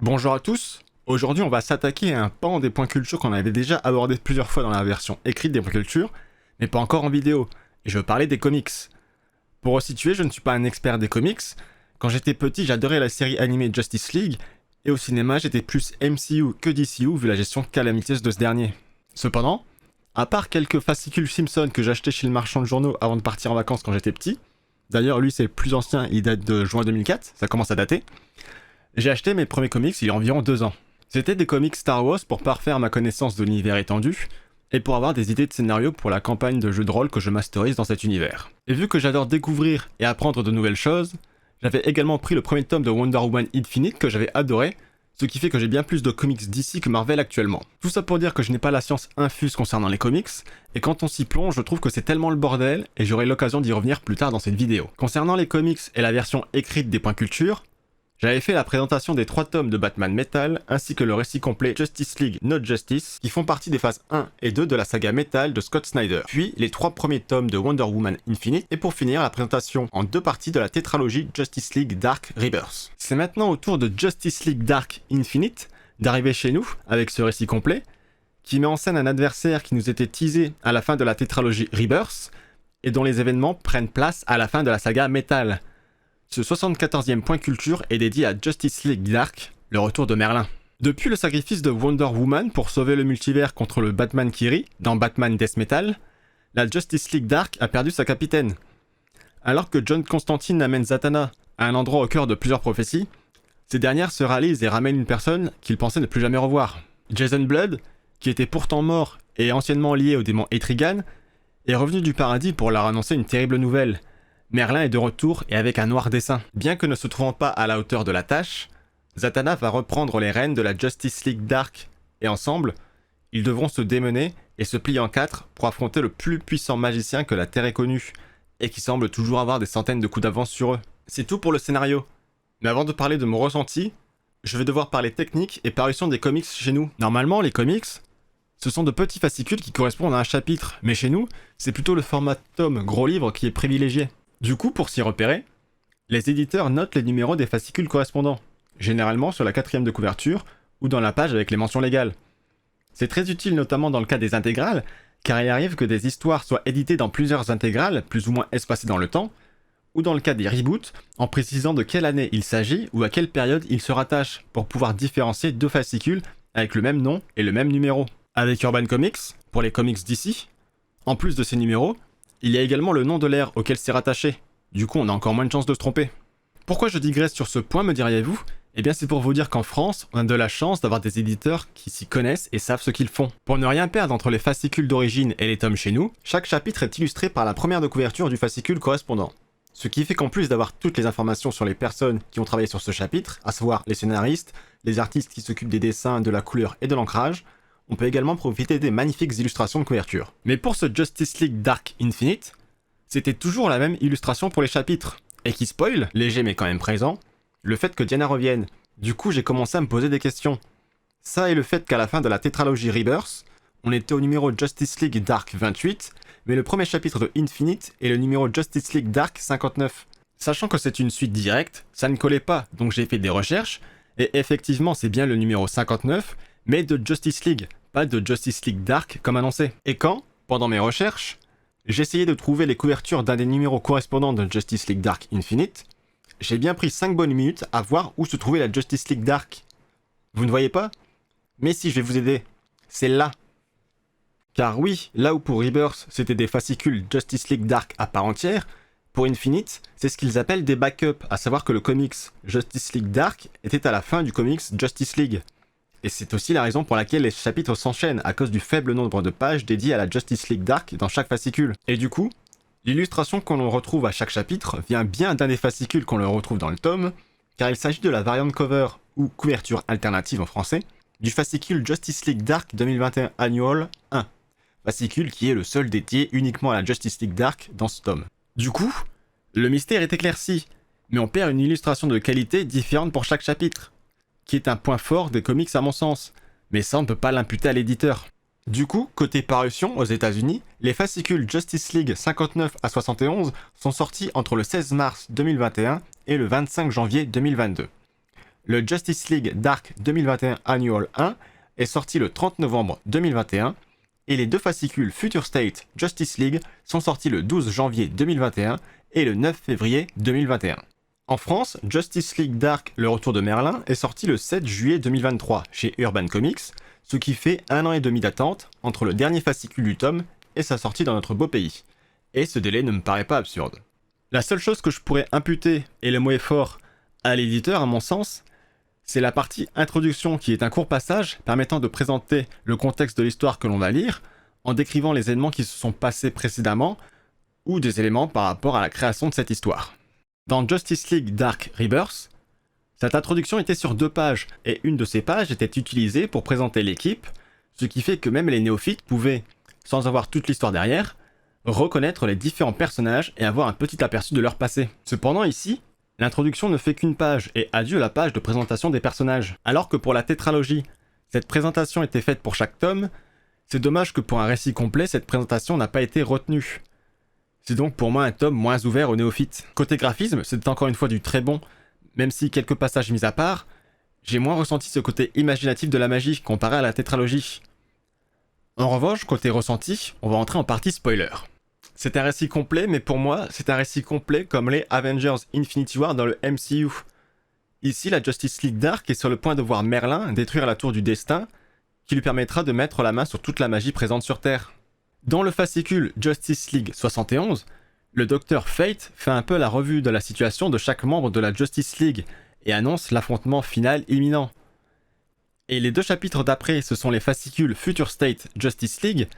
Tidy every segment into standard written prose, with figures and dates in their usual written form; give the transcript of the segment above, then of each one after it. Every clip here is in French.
Bonjour à tous, aujourd'hui on va s'attaquer à un pan des points culture qu'on avait déjà abordé plusieurs fois dans la version écrite des points culture, mais pas encore en vidéo, et je veux parler des comics. Pour resituer, je ne suis pas un expert des comics. Quand j'étais petit, j'adorais la série animée Justice League, et au cinéma j'étais plus MCU que DCU vu la gestion calamiteuse de ce dernier. Cependant, à part quelques fascicules Simpson que j'achetais chez le marchand de journaux avant de partir en vacances quand j'étais petit, d'ailleurs lui c'est le plus ancien, il date de juin 2004, ça commence à dater, j'ai acheté mes premiers comics il y a environ 2 ans. C'était des comics Star Wars pour parfaire ma connaissance de l'univers étendu, et pour avoir des idées de scénario pour la campagne de jeu de rôle que je masterise dans cet univers. Et vu que j'adore découvrir et apprendre de nouvelles choses, j'avais également pris le premier tome de Wonder Woman Infinite que j'avais adoré, ce qui fait que j'ai bien plus de comics d'ici que Marvel actuellement. Tout ça pour dire que je n'ai pas la science infuse concernant les comics, et quand on s'y plonge, je trouve que c'est tellement le bordel, et j'aurai l'occasion d'y revenir plus tard dans cette vidéo. Concernant les comics et la version écrite des points culture, j'avais fait la présentation des 3 tomes de Batman Metal, ainsi que le récit complet Justice League Not Justice, qui font partie des phases 1 et 2 de la saga Metal de Scott Snyder, puis les 3 premiers tomes de Wonder Woman Infinite, et pour finir la présentation en 2 parties de la tétralogie Justice League Dark Rebirth. C'est maintenant au tour de Justice League Dark Infinite d'arriver chez nous, avec ce récit complet, qui met en scène un adversaire qui nous était teasé à la fin de la tétralogie Rebirth, et dont les événements prennent place à la fin de la saga Metal. Ce 74e point culture est dédié à Justice League Dark, le retour de Merlin. Depuis le sacrifice de Wonder Woman pour sauver le multivers contre le Batman qui rit, dans Batman Death Metal, la Justice League Dark a perdu sa capitaine. Alors que John Constantine amène Zatanna à un endroit au cœur de plusieurs prophéties, ces dernières se rallisent et ramènent une personne qu'il pensait ne plus jamais revoir. Jason Blood, qui était pourtant mort et anciennement lié au démon Etrigan, est revenu du paradis pour leur annoncer une terrible nouvelle. Merlin est de retour et avec un noir dessein. Bien que ne se trouvant pas à la hauteur de la tâche, Zatanna va reprendre les rênes de la Justice League Dark, et ensemble, ils devront se démener et se plier en 4 pour affronter le plus puissant magicien que la Terre ait connu, et qui semble toujours avoir des centaines de coups d'avance sur eux. C'est tout pour le scénario. Mais avant de parler de mon ressenti, je vais devoir parler technique et parution des comics chez nous. Normalement, les comics, ce sont de petits fascicules qui correspondent à un chapitre, mais chez nous, c'est plutôt le format tome gros livre qui est privilégié. Du coup, pour s'y repérer, les éditeurs notent les numéros des fascicules correspondants, généralement sur la 4e de couverture ou dans la page avec les mentions légales. C'est très utile notamment dans le cas des intégrales, car il arrive que des histoires soient éditées dans plusieurs intégrales, plus ou moins espacées dans le temps, ou dans le cas des reboots, en précisant de quelle année il s'agit ou à quelle période il se rattache, pour pouvoir différencier 2 fascicules avec le même nom et le même numéro. Avec Urban Comics, pour les comics d'ici, en plus de ces numéros, il y a également le nom de l'ère auquel c'est rattaché, du coup on a encore moins de chances de se tromper. Pourquoi je digresse sur ce point, me diriez-vous ? Eh bien c'est pour vous dire qu'en France, on a de la chance d'avoir des éditeurs qui s'y connaissent et savent ce qu'ils font. Pour ne rien perdre entre les fascicules d'origine et les tomes chez nous, chaque chapitre est illustré par la première de couverture du fascicule correspondant. Ce qui fait qu'en plus d'avoir toutes les informations sur les personnes qui ont travaillé sur ce chapitre, à savoir les scénaristes, les artistes qui s'occupent des dessins, de la couleur et de l'ancrage, on peut également profiter des magnifiques illustrations de couverture. Mais pour ce Justice League Dark Infinite, c'était toujours la même illustration pour les chapitres, et qui spoil, léger mais quand même présent, le fait que Diana revienne. Du coup j'ai commencé à me poser des questions. Ça et le fait qu'à la fin de la tétralogie Rebirth, on était au numéro Justice League Dark 28, mais le premier chapitre de Infinite est le numéro Justice League Dark 59. Sachant que c'est une suite directe, ça ne collait pas, donc j'ai fait des recherches, et effectivement c'est bien le numéro 59, mais de Justice League, pas de Justice League Dark comme annoncé. Et quand, pendant mes recherches, j'essayais de trouver les couvertures d'un des numéros correspondants de Justice League Dark Infinite, j'ai bien pris 5 bonnes minutes à voir où se trouvait la Justice League Dark. Vous ne voyez pas ? Mais si, je vais vous aider. C'est là. Car oui, là où pour Rebirth, c'était des fascicules Justice League Dark à part entière, pour Infinite, c'est ce qu'ils appellent des backups, à savoir que le comics Justice League Dark était à la fin du comics Justice League. Et c'est aussi la raison pour laquelle les chapitres s'enchaînent à cause du faible nombre de pages dédiées à la Justice League Dark dans chaque fascicule. Et du coup, l'illustration qu'on retrouve à chaque chapitre vient bien d'un des fascicules qu'on le retrouve dans le tome, car il s'agit de la variant cover, ou couverture alternative en français, du fascicule Justice League Dark 2021 Annual 1, fascicule qui est le seul dédié uniquement à la Justice League Dark dans ce tome. Du coup, le mystère est éclairci, mais on perd une illustration de qualité différente pour chaque chapitre, qui est un point fort des comics à mon sens, mais ça on ne peut pas l'imputer à l'éditeur. Du coup, côté parution aux États-Unis, les fascicules Justice League 59 à 71 sont sortis entre le 16 mars 2021 et le 25 janvier 2022. le Justice League Dark 2021 Annual 1 est sorti le 30 novembre 2021 et les deux fascicules Future State Justice League sont sortis le 12 janvier 2021 et le 9 février 2021. En France, Justice League Dark, le retour de Merlin, est sorti le 7 juillet 2023 chez Urban Comics, ce qui fait 1 an et demi d'attente entre le dernier fascicule du tome et sa sortie dans notre beau pays. Et ce délai ne me paraît pas absurde. La seule chose que je pourrais imputer, et le mot est fort, à l'éditeur à mon sens, c'est la partie introduction qui est un court passage permettant de présenter le contexte de l'histoire que l'on va lire, en décrivant les éléments qui se sont passés précédemment, ou des éléments par rapport à la création de cette histoire. Dans Justice League Dark Rebirth, cette introduction était sur 2 pages, et une de ces pages était utilisée pour présenter l'équipe, ce qui fait que même les néophytes pouvaient, sans avoir toute l'histoire derrière, reconnaître les différents personnages et avoir un petit aperçu de leur passé. Cependant ici, l'introduction ne fait qu'une page, et adieu la page de présentation des personnages. Alors que pour la tétralogie, cette présentation était faite pour chaque tome, c'est dommage que pour un récit complet, cette présentation n'a pas été retenue. C'est donc pour moi un tome moins ouvert aux néophytes. Côté graphisme, c'est encore une fois du très bon, même si quelques passages mis à part, j'ai moins ressenti ce côté imaginatif de la magie comparé à la tétralogie. En revanche, côté ressenti, on va entrer en partie spoiler. C'est un récit complet, mais pour moi, c'est un récit complet comme les Avengers Infinity War dans le MCU. Ici, la Justice League Dark est sur le point de voir Merlin détruire la Tour du Destin, qui lui permettra de mettre la main sur toute la magie présente sur Terre. Dans le fascicule Justice League 71, le Dr Fate fait un peu la revue de la situation de chaque membre de la Justice League et annonce l'affrontement final imminent. Et les 2 chapitres d'après, ce sont les fascicules Future State Justice League,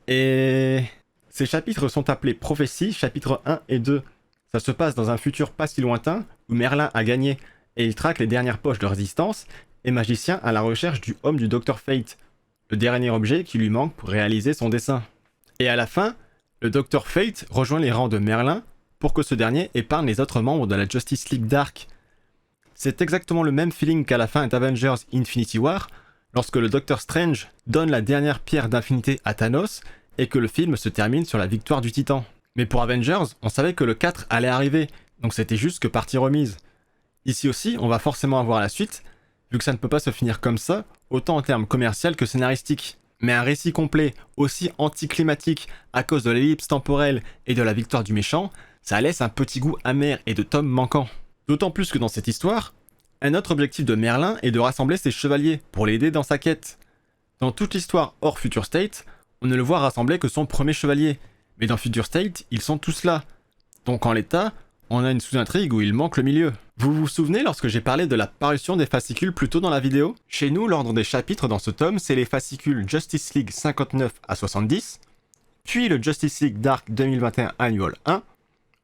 et ces chapitres sont appelés Prophéties, chapitres 1 et 2. Ça se passe dans un futur pas si lointain, où Merlin a gagné, et il traque les dernières poches de résistance, et Magicien à la recherche du homme du Dr Fate, le dernier objet qui lui manque pour réaliser son dessein. Et à la fin, le Dr Fate rejoint les rangs de Merlin pour que ce dernier épargne les autres membres de la Justice League Dark. C'est exactement le même feeling qu'à la fin d'Avengers Infinity War, lorsque le Doctor Strange donne la dernière pierre d'infinité à Thanos et que le film se termine sur la victoire du Titan. Mais pour Avengers, on savait que le 4 allait arriver, donc c'était juste que partie remise. Ici aussi, on va forcément avoir la suite, vu que ça ne peut pas se finir comme ça, autant en termes commercial que scénaristique. Mais un récit complet, aussi anticlimatique à cause de l'ellipse temporelle et de la victoire du méchant, ça laisse un petit goût amer et de tomes manquants. D'autant plus que dans cette histoire, un autre objectif de Merlin est de rassembler ses chevaliers pour l'aider dans sa quête. Dans toute l'histoire hors Future State, on ne le voit rassembler que son premier chevalier, mais dans Future State, ils sont tous là. Donc en l'état, on a une sous-intrigue où il manque le milieu. Vous vous souvenez lorsque j'ai parlé de la parution des fascicules plus tôt dans la vidéo? Chez nous, l'ordre des chapitres dans ce tome, c'est les fascicules Justice League 59 à 70, puis le Justice League Dark 2021 Annual 1,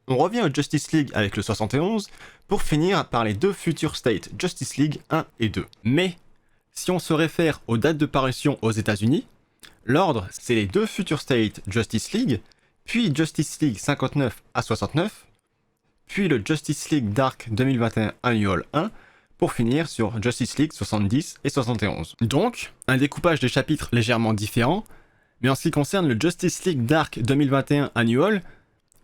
on revient au Justice League avec le 71, pour finir par les 2 Future State Justice League 1 et 2. Mais, si on se réfère aux dates de parution aux États-Unis, l'ordre, c'est les 2 Future State Justice League, puis Justice League 59 à 69, puis le Justice League Dark 2021 Annual 1, pour finir sur Justice League 70 et 71. Donc, un découpage des chapitres légèrement différent, mais en ce qui concerne le Justice League Dark 2021 Annual,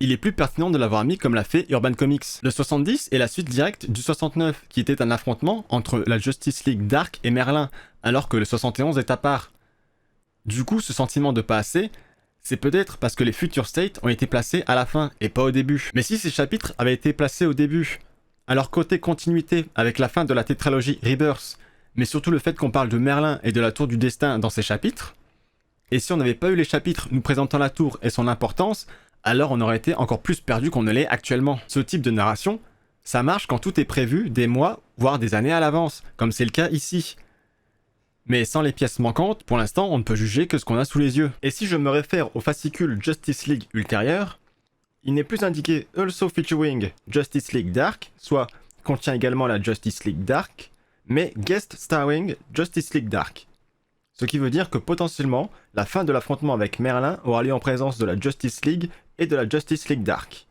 il est plus pertinent de l'avoir mis comme l'a fait Urban Comics. Le 70 est la suite directe du 69, qui était un affrontement entre la Justice League Dark et Merlin, alors que le 71 est à part. Du coup, ce sentiment de pas assez, c'est peut-être parce que les Future State ont été placés à la fin et pas au début. Mais si ces chapitres avaient été placés au début, alors côté continuité avec la fin de la tétralogie Rebirth, mais surtout le fait qu'on parle de Merlin et de la Tour du Destin dans ces chapitres, et si on n'avait pas eu les chapitres nous présentant la tour et son importance, alors on aurait été encore plus perdu qu'on ne l'est actuellement. Ce type de narration, ça marche quand tout est prévu des mois, voire des années à l'avance, comme c'est le cas ici. Mais sans les pièces manquantes, pour l'instant, on ne peut juger que ce qu'on a sous les yeux. Et si je me réfère au fascicule Justice League ultérieur, il n'est plus indiqué Also featuring Justice League Dark, soit contient également la Justice League Dark, mais Guest starring Justice League Dark. Ce qui veut dire que potentiellement, la fin de l'affrontement avec Merlin aura lieu en présence de la Justice League et de la Justice League Dark.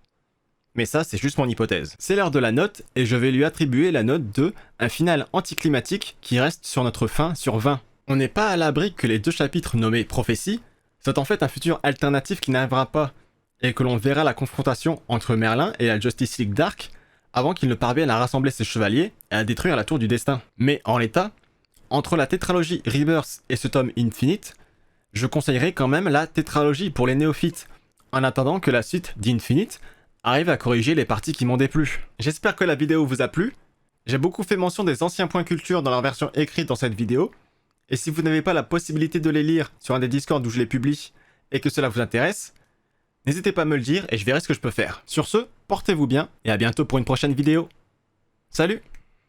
Mais ça, c'est juste mon hypothèse. C'est l'heure de la note, et je vais lui attribuer la note de un final anticlimatique qui reste sur notre fin sur 20. On n'est pas à l'abri que les 2 chapitres nommés Prophéties soient en fait un futur alternatif qui n'arrivera pas, et que l'on verra la confrontation entre Merlin et la Justice League Dark, avant qu'il ne parvienne à rassembler ses chevaliers et à détruire la tour du destin. Mais en l'état, entre la tétralogie Rebirth et ce tome Infinite, je conseillerais quand même la tétralogie pour les néophytes, en attendant que la suite d'Infinite arrive à corriger les parties qui m'ont déplu. J'espère que la vidéo vous a plu. J'ai beaucoup fait mention des anciens points culture dans leur version écrite dans cette vidéo, et si vous n'avez pas la possibilité de les lire sur un des Discord où je les publie, et que cela vous intéresse, n'hésitez pas à me le dire et je verrai ce que je peux faire. Sur ce, portez-vous bien, et à bientôt pour une prochaine vidéo. Salut!